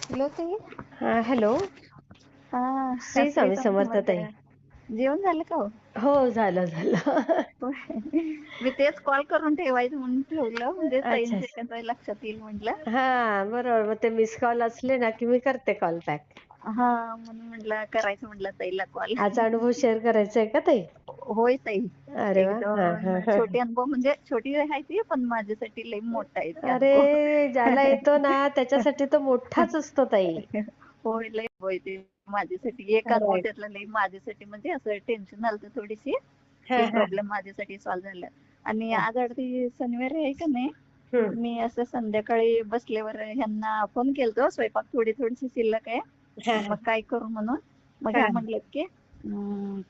Hello ताई. हा, hello. हा, श्री श्री स्वामी स्वामी समर्थ समर्थ. ताई. जेवण झालं का हो? हो, झालं झालं. होय. मी तेच कॉल करून ठेवायचं म्हणून ठेवलं, म्हणजे अच्छा. ताईंच्या एखाद्या लक्षात येईल म्हटलं. हा, बरोबर. मग ते मिस कॉल असले ना की मी करते कॉल बॅक. हा, म्हणून म्हटलं करायचं म्हटलं ताईला कॉल. आज अनुभव शेअर करायचा आहे का ताई? होय ताई. अरे एक वा. हा हा दोन हा. छोटे अनुभव, म्हणजे छोटी आहे ती, पण माझ्यासाठी लई मोठा आहे ते अनुभव. अरे, ज्याला येतो ना त्याच्यासाठी तो मोठाच असतो ताई. होय, लई होय ते माझ्यासाठी एक अनुभव राईट. त्यातला लई माझ्यासाठी, म्हणजे असं टेन्शन आलं होतं थोडीशी. हा ती हा प्रॉब्लेम माझ्यासाठी सॉल्व्ह झाला. आणि हा. आज अगदी शनिवारी आहे का नाही, हम्म. मी असं संध्याकाळी बसल्यावर ह्यांना फोन केलतो, स्वयंपाक थोडीशी शिल्लक आहे, हा मग काय करू म्हणून. मग हा ह्या म्हणलेत की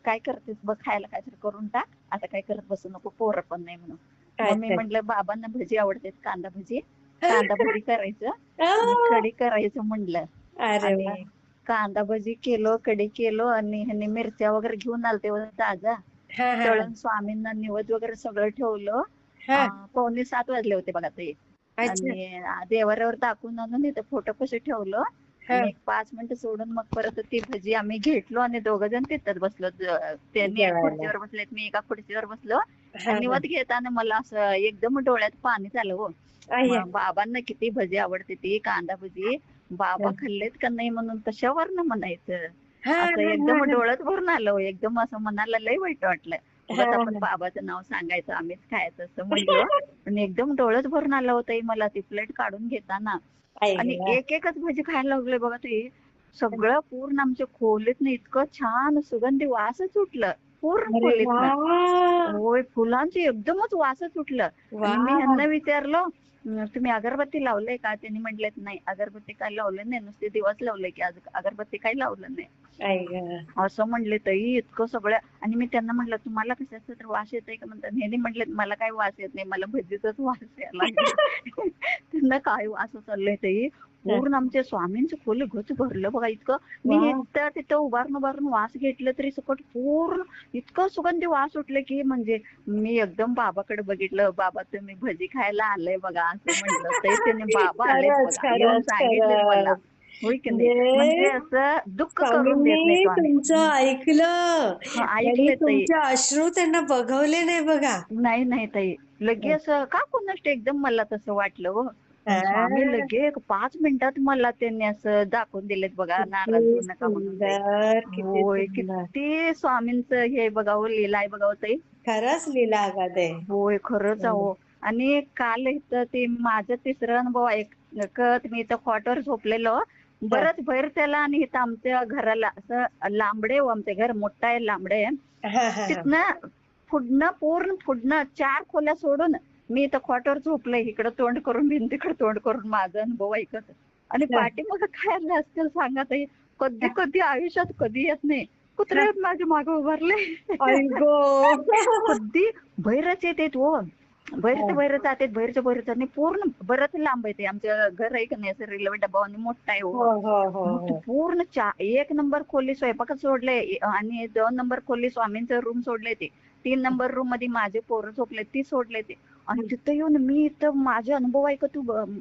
काय करतेस बघ, खायला काहीतरी करून टाक, आता काय करत बसू नको, पोरं पण नाही म्हणून. हा. मग मी अच्छा. म्हटलं बाबांना भजी आवडतात, कांदा भजी करायचं आ, आणि कढी करायचं म्हणलं. अरे वा. आणि कांदा भजी केलो, कढी केलो, आणि ह्यांनी मिरच्या वगैरे घेऊन आलते ताजा, हा हा तळून स्वामींना निवद वगैरे सगळं ठेवलं. हा. 6:45 वाजले होते बघा ते. अच्छा. आणि देवाऱ्यावर दाखवून आणून इथं फोटो कसे ठेवलं. हा. आणि एक 5 मिनिटं सोडून मग परत ती भजी आम्ही घेतलो आणि दोघं जण तिथंच बसलो. त्यांनी एक जेवायला. खुर्चीवर बसलेत, मी एका खुर्चीवर बसलो. हा आणि हा. निवद घेताना मला असं एकदम डोळ्यात पाणी आलं हो. अय्या. मग बाबांना किती भजी आवडते, ती कांदा भजी, बाबा खाल्लेत का नाही म्हणून कशावरनं म्हणायचं. हा असं हा एकदम हा डोळ्यात भरून आलं हो. एकदम असं मनाला लय वाईट वाटलं. हा उगाच आपण हा. बाबाचं नाव सांगायचं, आम्हीच खायचं असं म्हणलो. आणि एकदम डोळ्यात भरून आलं होतं मला ती प्लेट काढून घेताना. आई आणि ग. एक एकच भजी खायला लागले बघा ते. सगळं पूर्ण आमच्या खोलीतनं इतकं छान सुगंधी वासच सुटलं, पूर्ण अरे वा. खोलीतनं. होय, फुलांचे एकदमच वासच सुटलं. वा. आणि मी ह्यांना विचारलं, तुम्ही अगरबत्ती लावलंय का? त्यांनी म्हटलेत नाही, अगरबत्ती काय लावलं नाही, नुसते दिवस लावले की, अगरबत्ती काही लावलं नाही. आई ग. असं म्हणले ताई. इतकं सगळं. आणि मी त्यांना म्हटलं, तुम्हाला कशाचा तर वास येतोय का म्हणतात. ह्यांनी म्हटले, मला काही वास येत नाही, मला भजीचाच वास यायला लागले. त्यांना काय वास चाललंय ताई. पूर्ण आमच्या स्वामींचं खोली गच भरलं बघा इतकं. वा. मी इथं तिथं उभारून वास घेतलं तरी सकट पूर्ण इतकं सुगंधी वास सुटले की, म्हणजे मी एकदम बाबाकडे बघितलं. बाबा, तुम्ही भजी खायला आलंय बघा असं म्हटलं. तरी त्याने बाबा आलेत खरंच बघा, येऊन खरंच सांगितलेत मला. खरंच. होय की नाही. म्हणजे म्हणजे असं दुःख करून देत नाही स्वामींनी स्वामी. तुमचं ऐकलं आणि ऐकले ताई. तुमचे अश्रू त्यांना बघवले नाही बघा. नाही नाही ताई. लगे असं का कोणाष्ट एकदम मला तसं वाटलं हो. पण स्वामी हा. लगे 5 मिनिटात मला त्यांनी असं दाखवून दिलेत बघा, नाराज किती होऊ नका म्हणून ताई. सुंदर, किती होय, सुंदर. किती स्वामींचं हे बघावं, लीला आहे बघावं ताई. खरंच लीला अगाध आहे. होय, खरंच अहो. आणि काल इथं ते माझं तिसरं अनुभव ऐकत मी इथं कॉटवर झोपलेलो. हा बरंच बाहेर त्याला, आणि इथं आमच्या घराला असं लांबडे हो, आमचे घर मोठं आहे, लांबडे आहे. हा हा हा. तिथनं पूर्ण पुढनं 4 खोल्या सोडून मी इथं कॉटवर झोपलंय, इकडं तोंड करून भिंतीकडे तोंड करून माझा अनुभव ऐकत. आणि हा पाठीमागं काय आलं असतील सांगा ताई. कधी हा कधी आयुष्यात कधी येत नाही, हा. कुत्रे माझ्या मागे उभारले. आई गो. कधी बाहेरच येतात हो. हा. बाहेरचं बाहेर जातात, बाहेरचं बाहेर जातात. आणि पूर्ण बरंच लांब आहे ते आमचं घर, आहे का नाही असं रेल्वे डबा आणि मोठा आहे हो हो. हो हो मग ते हो. पूर्ण 1 नंबर खोली स्वयंपाकच सोडले, आणि 2 नंबर खोली स्वामींचं रूम सोडले, ते 3 नंबर रूम मध्ये माझे पोरं झोपले ती सोडले ते. आणि तिथं येऊन मी इथं माझे अनुभव ऐकत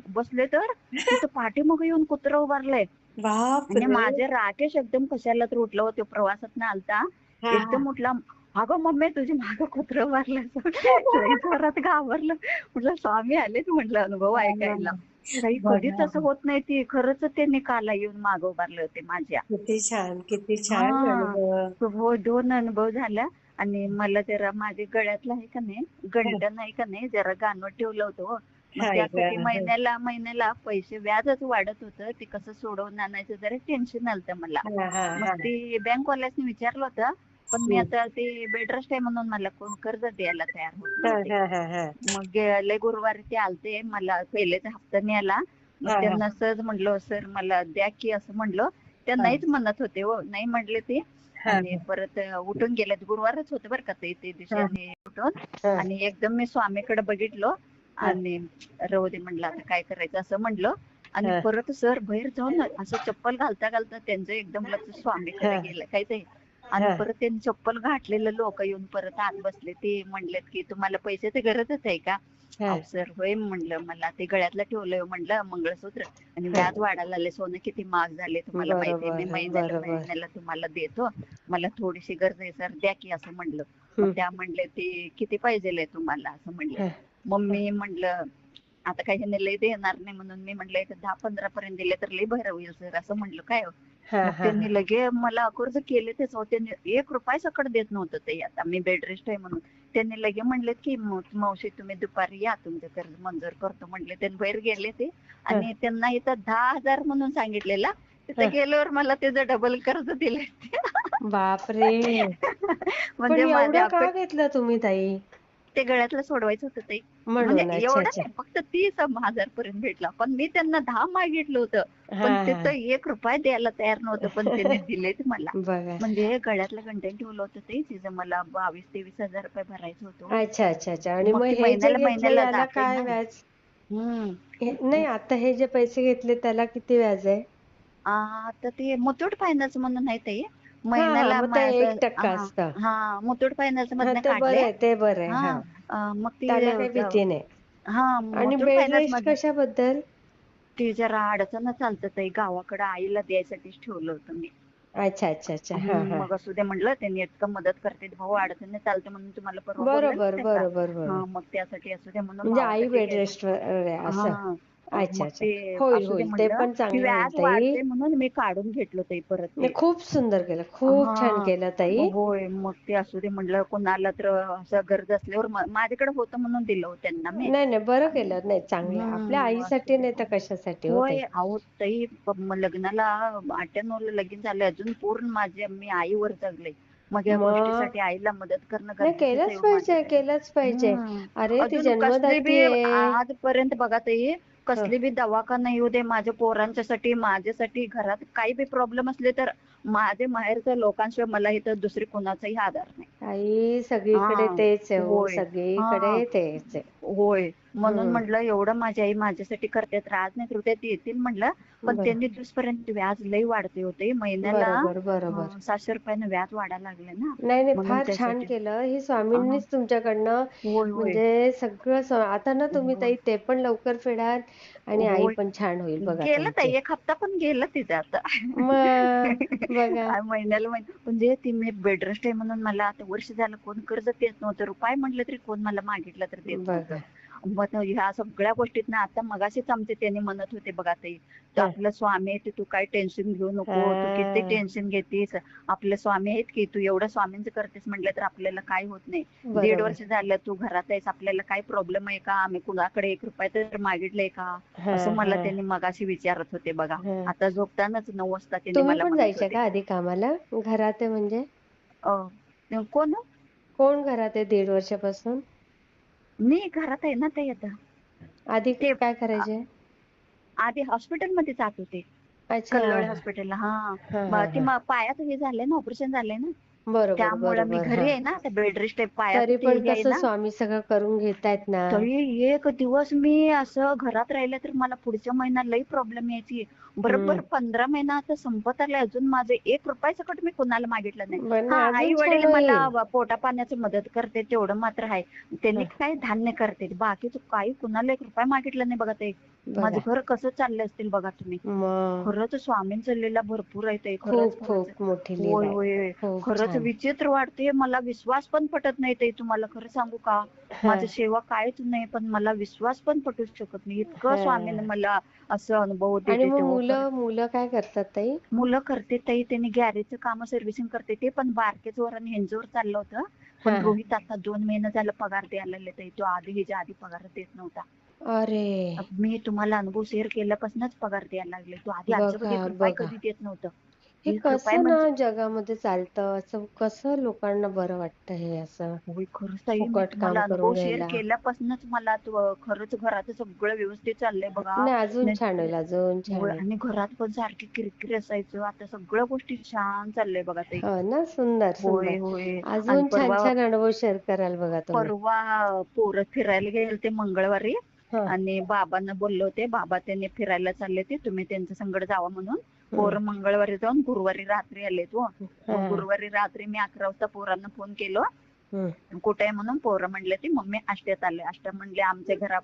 बसले, तर तिथं पाठीमागं येऊन कुत्रं उभारलंय. आणि बापरे. माझे राकेश एकदम कशाला तर उठलं होतं, प्रवासात आलता. हा हा. एकदम उठला. अगं मम्मी, तुझी मागं कुत्रं मारलं. लई जोरात घाबरलं. म्हटलं स्वामी आलेच म्हटलं अनुभव ऐकायला. काही कधीच बघा. असं होत नाही. ती खरंच त्यांनी काला येऊन मागं उभारले होते माझ्या. किती छान हा, अनुभव. हो, 2 अनुभव झाला. आणि मला जरा माझे गळ्यातलं आहे का नाही, हा. गंठण आहे का नाही, जरा गाणं ठेवलं होतं हो. मग हाय त्यासाठी ग. महिन्याला पैसे व्याजच वाढत होतं. ते कसं सोडवून आणायचं जरा टेन्शन आलतं मला. हा हा मग हा. ती बँकवाल्यासनी विचारलं होतं. पण मी आता ते बेडरेस्ट आहे म्हणून मला कोण कर्ज द्यायला तयार होत हा नव्हते. हा हा हा. मग गेले गुरुवारी ते आलते, मला पहिलेचा हप्ता न्यायला. मग हा हा. त्यांना सहज म्हणलं, सर मला द्या की असं म्हणलं. त्या हा नाहीच म्हणत होते हो, नाही म्हटले ते. हा आणि परत उठून गेले. गुरुवारच होते बरं का ते दिवशी. हा आणि उठून हा आणि एकदम मी स्वामीकडे बघितलो. हा आणि राहू दे म्हणलं, आता काय करायचं असं म्हणलं. आणि हा परत सर बाहेर जाऊन असं चप्पल घालता घालता त्यांचं एकदम लक्ष स्वामीकडे हा. गेलं काय ते. आणि हा परत त्यांनी चप्पल घातलेलं लोक येऊन परत आत बसले. ते म्हणलेत की तुम्हाला पैशाची गरजच आहे का? हा अहो सर होय म्हणलं, मला ते गळ्यातलं ठेवलंय म्हणलं मंगळसूत्र, आणि हा व्याज वाढायला लागले, सोनं किती महाग झाले तुम्हाला माहितीये, मी बरोबर महिन्याला बरोबर. महिन्याला तुम्हाला देतो, मला थोडीशी गरज आहे सर द्या की असं म्हणलं. मग हम्म. त्या म्हणले ते किती पाहिजे तुम्हाला असं म्हणले. हा मग मी म्हणलं आता काही ह्यांनी लय देणार नाही, म्हणून मी म्हणलं एक 10-15 पर्यंत दिले तर लय बरं होईल सर असं म्हणलं. काय हो? हा मग हा त्यांनी लगे मला कर्ज केले तेच हो, त्यांनी 1 रुपया सकट देत नव्हतं ते. आता मी बेड रेस्ट आहे म्हणून त्यांनी लगे म्हणलेत की मावशी तुम्ही दुपारी या तुमचं कर्ज मंजूर करतो म्हणले. त्यांनी बाहेर गेले ते, हा आणि त्यांना इथं 10,000 म्हणून सांगितलेला, हा. तिथं गेल्यावर मला त्याचं डबल कर्ज दिले. बापरे. पण म्हणजे एवढं माझ्या का घेतलं तुम्ही ताई? ते गळ्यातलं सोडवायचं होतं ते. म्हणजे म्हणून अच्छा एवढं अच्छा. नाही, फक्त 30,000 पर्यंत भेटला, पण मी त्यांना 10 मागितलं होतं. हा पण हा. तिथं 1 रुपया द्यायला तयार नव्हतं, पण त्यांनी दिलेत मला. बघा. म्हणजे गळ्यातलं गंठण ठेवलं होतं ते, तिचं मला 22-23 हजार भरायचं होतं. अच्छा अच्छा अच्छा. आणि मग मग ती हे जे महिन्याला घेतलं महिन्याला याला जाते काय ना. व्याज? हम्म. नाही, आता हे जे पैसे घेतले त्याला किती व्याज आहे? आता ते मुथूट फायनान्स म्हणून आहे ते, हा हा, महिन्याला मग ते 1% हा. असतं. हा मुथूट फायनान्स हा, मधनं ते काढले. बरं आहे, ते बरं आहे. हा. हा, मग ती त्याला काही भीती नाही. हा आणि मुथूट बेड फायनान्स रेस्ट मधनं. कशाबद्दल? ते जरा अडचण चालतं ताई, गावाकडे आईला द्यायसाठीच ठेवलं होतं मी. अच्छा अच्छा अच्छा. हा हा. मग असू दे म्हणलं, त्यांनी इतकं मदत करते भाऊ, अडचणी चालते म्हणून तुम्हाला परवा बोलले बरोबर नव्हते का? बरोबर बरोबर. हा मग त्यासाठी असू दे म्हणून म्हणजे आई भावासाठी बेड घ्यायचं. रेस्ट आहे असं. हा. अच्छा मग अच्छा. ते होईल असू दे होईल, ते म्हणलं, पण की चांगलं होईल व्याज ताई. वाढते म्हणून मी काढून घेतलं ताई परत नाही, ते. खूप सुंदर केलं, खूप छान हा. केलं ताई. होय, मग ते असू दे म्हणलं, कोणाला तर असं गरज असल्यावर माझ्याकडे होतं म्हणून दिलं हो त्यांना मी. नाही नाही, बरं केलं. नाही, चांगलं आपल्या असू आईसाठी दे. नाही तर कशासाठी होय, होते. अहो ताई लग्नाला 98ला लगीन झाले, अजून पूर्ण माझी मी आईवर जगले. मग या मग गोष्टीसाठी आईला मदत करणं नाही, गरजेचंच आहे केलंच हो पाहिजे माझ्यासाठी. केलंच पाहिजे. अरे ती अजून कसली जन्मदाती बी आहे. आजपर्यंत बघा ताई, हं, कसली बी दवाखाना येऊ दे माझ्या पोरांच्यासाठी, माझ्यासाठी, घरात काही बी प्रॉब्लेम असले तर माझे माहेरच्या लोकांशिवाय मला इथं दुसरी कोणाचाही आधार नाही. आई सगळीकडे हा. तेच आहे हो, होय. हा. सगळीकडे तेच आहे. होय, म्हणून हम्म. म्हटलं एवढं माझी आई माझ्यासाठी करते, आज नाही तर उद्या येतील म्हटलं. पण बरं. त्यांनी दिवसपर्यंत व्याज लई वाढते होते महिन्याला. बरोबर बरोबर. 700 रुपयानं व्याज वाढायला लागले ना, नाही नाही, म्हणून फार छान त्यासाठी. केलं ही हा. स्वामींनीच तुमच्याकडनं. होय होय. म्हणजे सगळं आता ना तुम्ही होय ताई ते पण लवकर फेडाल आणि आई होय. पण छान होईल बघा गेलं तुमची. ताई, 1 हप्ता पण गेलं तिचं आता. मग बघा. महिन्याला म्हणजे ती मी बेड रेस्ट आहे म्हणून मला आता वर्ष झालं कोण कर्ज देत नव्हतं, रुपये म्हणलं तरी कोण मला मागितलं तर देत नव्हतं. बघा. मग ह्या सगळ्या गोष्टीत ना आता मगाशीच आमचे त्यांनी म्हणत होते बघा ताई, तर हा आपलं स्वामी आहे, तू काय टेन्शन घेऊ नको, तू किती हा. टेन्शन घेतीस, आपले स्वामी आहेत की, तू एवढं स्वामींचं करतेस म्हटलं तर आपल्याला काय होत नाही. 1.5 बरोबर. वर्ष झालं तू घरात आहेस, आपल्याला काय प्रॉब्लेम आहे का, आम्ही कुणाकडे 1 रुपया तर मागितलंय का, हा असं मला हा त्यांनी मगाशी विचारत होते बघा. हा. आता झोपतानाच 9 वाजता त्यांनी तुम्ही मला पण म्हणत जायच्या होते. का आधी कामाला? घरात आहे म्हणजे? कोण? कोण घरात आहे 1.5 वर्षापासून? मी घरात आहे ना ताई आता. आधी ते काय करायचे? आधी हॉस्पिटलमध्ये जात होते, अच्छा. कल्लोळ हॉस्पिटलला. हा. हा हा ती हा. पायात हे झालंय ना, ऑपरेशन झालंय ना, बरोबर त्यामुळं मी बरोबर. हा. घरी आहे ना, आता बेड रेस्ट आहे, पायात तरी ते पण हे आहे कसं ना. स्वामी सगळं करून घेतायत ना. तरी 1 दिवस मी असं घरात राहिले तर मला पुढच्या महिन्यात लई प्रॉब्लेम यायची. हम्म. बरोबर 15 महिना आता संपत आलाय, अजून माझे 1 रुपया सकट मी कोणाला मागितलं नाही. पण हा, आई अजून वडील छान मला होईल. पोटा पाण्याची मदत करते तेवढं मात्र आहे. त्यांनी हा, काय धान्य करते, बाकीचं काही कुणाला 1 रुपया मागितलं नाही बघा ते. माझं बघा. घर कसं चाललं असतील बघा तुम्ही. मग खरंच स्वामींचा लीला भरपूर आहे ताई, खरंच खूप खरंच. खूप मोठी लीला होय आहे. होय. खूप खरंच छान. विचित्र वाटते, मला विश्वास पण पटत नाही ताई, तुम्हाला खरं सांगू का. हा माझी सेवा काहीच नाही, पण मला विश्वास पण पटू शकत नाही, इतकं हा. स्वामीने मला असं अनुभव आणि देते मग तेव्हा खरंच. मुलं मुलं काय करतात ताई? मुलं करते ताई, त्यांनी गॅरेजचं काम सर्व्हिसिंग करते ते, पण बारकेच वर आणि ह्यांच्यावर चाललं होतं. पण हा. रोहित आता 2 महिने झालं पगार द्यायला लागले ताई, तो ह्याच्या आधी पगार देत नव्हता. अरे मी तुम्हाला अनुभव शेअर केल्यापासूनच पगार द्यायला लागले, तो आधी अजिबात बघा 1 रुपया बघा. कधी देत नव्हतं. हे 1 रुपया कसं ना म्हणजे. जगामध्ये चालतं असं, कसं लोकांना बरं वाटतं हे असं होय, खरंच ताई, मी फुकट काम तुम्हाला करून अनुभव शेअर घ्यायला. केल्यापासूनच मला खरंच घरात सगळं व्यवस्थित चाललंय बघा. नाही, अजून नाही. छान होईल, अजून होय, छान होईल. आणि घरात पण सारखी किरकिर असायचं, आता सगळ्या गोष्टी छान चाललंय बघा ताई. हो ना, सुंदर सुंदर. होय होय. आणि अजून छान परवा छान अनुभव शेअर कराल बघा तुम्ही. परवा पोरं फिरायला गेले ते मंगळवारी, हा आणि बाबांना बोलले होते, बाबा त्यांनी फिरायला चालले ते, तुम्ही त्यांच्या संगड जावा म्हणून. पोरं मंगळवारी जाऊन गुरुवारी रात्री आले तो. मग हा गुरुवारी रात्री मी 11 वाजता पोरांना फोन केलो, हम्म, कुठे आहे म्हणून. पोरं म्हणले ती मम्मी आष्ट्यात आले. आष्ट्या म्हणले आमच्या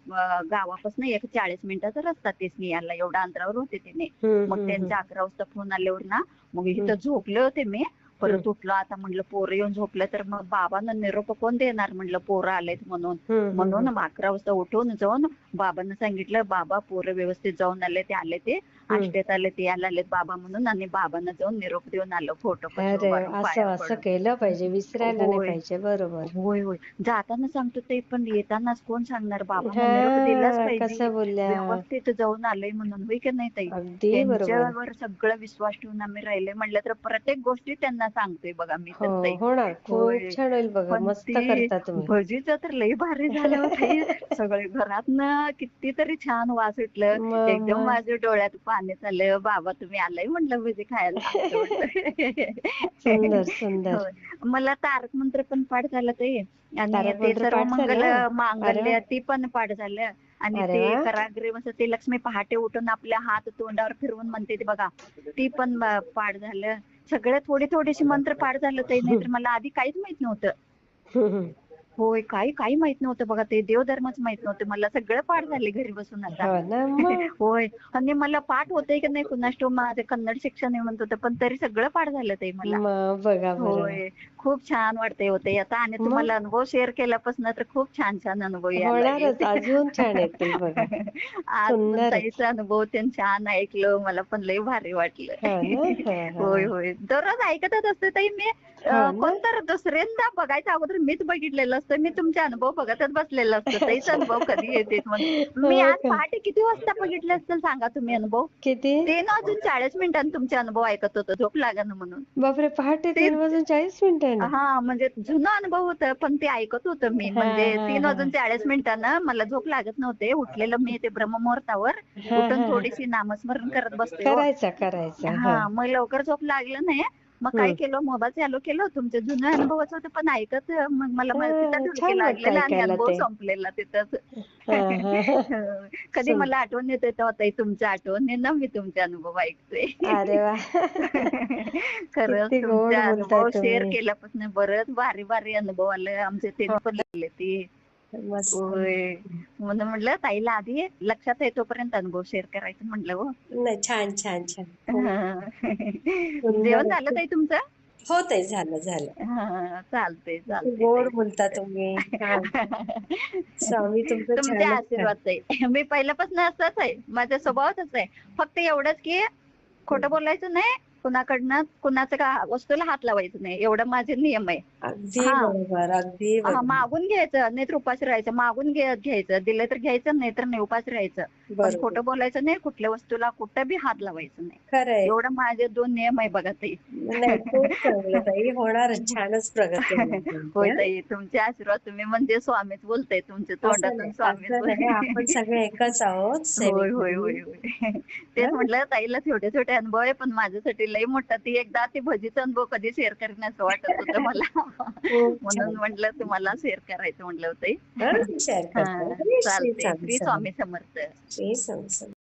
गावापासून एक 40 मिनिटाचा रस्ता तेच यायला, एवढ्या अंतरावर होते तिने. हम्म, मग त्यांच्या 11 वाजता फोन आल्यावर ना, मग हम्म, इथं झोपले होते मी. परत उठलो, आता म्हणलं पोरं येऊन झोपले तर मग बाबांना निरोप कोण देणार म्हणलं, पोरं आलेत म्हणून. हम्म, म्हणून 11 वाजता उठून जाऊन बाबांना सांगितलं, बाबा पोरं व्यवस्थित जाऊन आले, ते आले, ते हम्म. आष्ट्यात आले, ते यायला आलेत बाबा म्हणून. आणि बाबांना जाऊन निरोप देऊन आलो, फोटो पण अरे उभारून पाया असं असं पडून. केलं पाहिजे, विसरायला नाही होय पाहिजे. बरोबर. होय होय. जाताना सांगतो ते, पण येतानाच कोण सांगणार, बाबांना निरोप दिलाच हा पाहिजे. कसं बोलल्या. व्यवस्थित जाऊन आलोय म्हणून, होय की नाही ताई. अगदी बरोबर. त्यांच्यावर सगळं विश्वास ठेवून आम्ही राहिले म्हणलं तर प्रत्येक गोष्टी त्यांना सांगतोय बघा मी हो तर ताई. होणार, खूप होय. छान होईल बघा, पण मस्त ती करता तुम्ही. भजीचं तर लई भारी झालं हो ताई. सगळे घरातनं कितीतरी छान वास सुटलं. मग एकदम मग माझ्या डोळ्यात पाणी चाललं, बाबा तुम्ही आलाय म्हणलं भजी खायला असं म्हटलं. सुंदर सुंदर. होय. मला तारक मंत्र पण पाठ झालं ते. आणि तारक ते मंत्र सर्व पाठ मंगल झालं. अरे वा. मांगल्य ती पण पाठ झालं. आणि अरे ते वा. कराग्रे असं ते लक्ष्मी पहाटे उठून आपल्या हात तोंडावर फिरवून म्हणते ते बघा, ती पण पाठ झालं. सगळे थोडी थोडीशी मंत्र पाठ झालं ताई, नाहीतर मला आधी काहीच माहित नव्हतं. होय, काही काही माहित नव्हतं बघा, ते देवधर्मच माहित नव्हतं मला. सगळं पाठ झाले घरी बसून आता. हो ना मग. होय. आणि मला पाठ होतंय की नाही कुणास ठाऊक, माझं कन्नड शिक्षण आहे म्हणत होतं, पण तरी सगळं पाठ झालं ते मला. मग बघा बरं. होय. खूप छान वाटतंय होते आता. आणि मग तुम्हाला अनुभव शेअर केल्यापासून तर खूप छान छान अनुभव यायला होणारच, लागले. अजून छान येतील बघा. आज पण सुंदरच. ताईचा अनुभव ते छान ऐकलं, मला पण लय भारी हा वाटलं. ना. हा हा. होय होय. दररोज ऐकतच असते ताई मी. हो ना. कोणतर दुसऱ्यांदा बघायच्या अगोदर मीच बघितलेलं असतं. मी तुमचे अनुभव बघतच बसलेलं असतं. ताईचा अच्छा. अनुभव कधी येतात म्हणून. मी हो आज का. पहाटे किती वाजता बघितले असतील सांगा तुम्ही अनुभव? किती. 3 वाजून 40 मिनिटांनी तुमचे अनुभव ऐकत होतो, झोप लागेना म्हणून. बापरे, पहाटे ते 3:40 म्हणजे जुनं अनुभव होतं, पण ते ऐकत होतं मी. हा म्हणजे हा 3 हा. वाजून 40 मिनिटांना मला झोप लागत नव्हते. उठलेलं मी ते ब्रह्ममुहूर्तावर हा उठून हा हा. थोडीशी नामस्मरण करत बसते हो. करायचा करायचा हा. मग लवकर झोप लागलं नाही. मग काय हम्म. केलं, मोबाईल चालू केलं. तुमचे जुने अनुभवच होते, पण ऐकत मग मला तिथं ढुलकी छान वाटतं लागलेला आणि ऐकायला अनुभव ते. संपलेला तिथंच. हा हा हा. कधी सुन मला आठवण येते तेव्हा ताई तुमच्या आठवणीनं मी तुमचे अनुभव ऐकते. अरे वा. खरंच किती गोड तुमचे बोलताय अनुभव शेअर तुम्ही. केल्यापासून बरंच भारी भारी अनुभव आले आमचे, हो, त्यांनी पण लागले ते. मस्त. होय. म्हणून म्हटलं ताईला आधी लक्षात आहे तोपर्यंत अनुभव शेअर करायचं म्हटलं हो. नाही, छान छान छान, खूप जेवण सुंदर आहे, झालं खूप. ताई तुमचं? हो ताई, झालं झालं. चालतंय किती चालतंय गोड ताई. बोलता तुम्ही, छान. स्वामी तुमचं तुमचे छानच काय. आशीर्वाद ताई. मी पहिल्यापासून असंच आहे, माझा स्वभावच असा आहे. फक्त एवढंच की खोटं बोलायचं नाही, कुणाकडनं कुणाचं वस्तूला हात लावायचं नाही, एवढं माझे नियम आहे. अगदी हा बरोबर, अगदी बरोबर. मागून घ्यायचं नाहीतर उपाशी राहायचं. मागून घ्यायचं, दिलं तर घ्यायचं, नाही तर नाही उपाशी राहायचं. पण बरोबर. खोटं बोलायचं नाही, कुठल्या वस्तूला कुठं बी हात लावायचं नाही. खरंय. एवढं माझे 2 नियम आहे बघा ताई. नाही, खूप चांगलं ताई, होणारच, छानच प्रगती होणार तुमची, होय हं? ताई, तुमचे आशीर्वाद. तुम्ही म्हणजे स्वामीच बोलताय, तुमच्या असं तोंडातून नाही, स्वामीच असं नाही, आपण बोल. सगळे एकच आहोत, होय होय सेवेकरी. होय होय. तेच हं? म्हटलं ताईला छोटे छोटे अनुभव आहे, पण माझ्यासाठी लई मोठा. ती एकदा ती भजीचा अनुभव कधी शेअर करीन असं वाटत होतं मला. खूप म्हणून छान. म्हटलं तुम्हाला शेअर करायचं म्हटलं ताई. हं, शेअर करते. हा श्री चालते. स्वामी श्री समर्थ. स्वामी समर्थ. श्री स्वामी समर्थ.